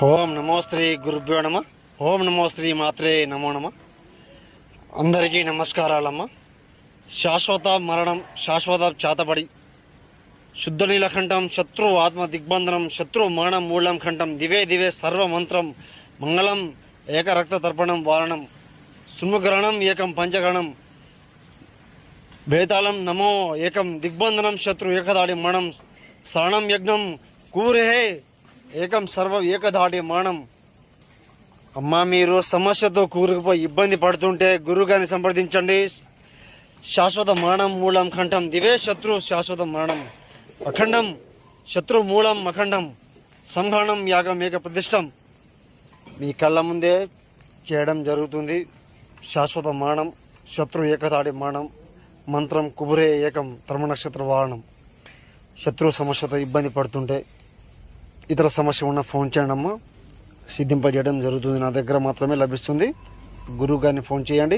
ఓం నమో శ్రీ గురుభ్యో నమ. ఓం నమో శ్రీ మాత్రే నమో నమ. అందరికీ నమస్కారాలమ్మ. శాశ్వత మరణం శాశ్వత చేతబడి శుద్ధ నీలకంఠం శత్రు ఆత్మ దిగ్బంధనం శత్రు మరణం మూలం కంఠం దివే దివే సర్వమంత్రం మంగళం ఏక రక్త తర్పణం వారణం సున్ముగ్రహణం ఏకం పంచగణం భేతాళం నమో ఏకం దిగ్బంధనం శత్రు ఏకదాడి మరణం శరణం యజ్ఞం కూరే ఏకం సర్వ ఏకదాడి మరణం. అమ్మా, మీరు సమస్యతో కూరుకుపోయి ఇబ్బంది పడుతుంటే గురువుగారిని సంప్రదించండి. శాశ్వత మరణం మూలం కంఠం దివే శత్రు శాశ్వత మరణం అఖండం శత్రు మూలం అఖండం సంహరణం యాగం ఏక ప్రతిష్టం మీ కళ్ళ ముందే చేయడం జరుగుతుంది. శాశ్వత మరణం శత్రు ఏకదాడి మరణం మంత్రం కుబురే ఏకం ధర్మ నక్షత్ర వాహనం. శత్రు సమస్యతో ఇబ్బంది పడుతుంటే ఇతర సమస్య ఉన్న ఫోన్ చేయండి అమ్మా, సిద్ధింపజేయడం జరుగుతుంది. నా దగ్గర మాత్రమే లభిస్తుంది. గురువు గారిని ఫోన్ చేయండి.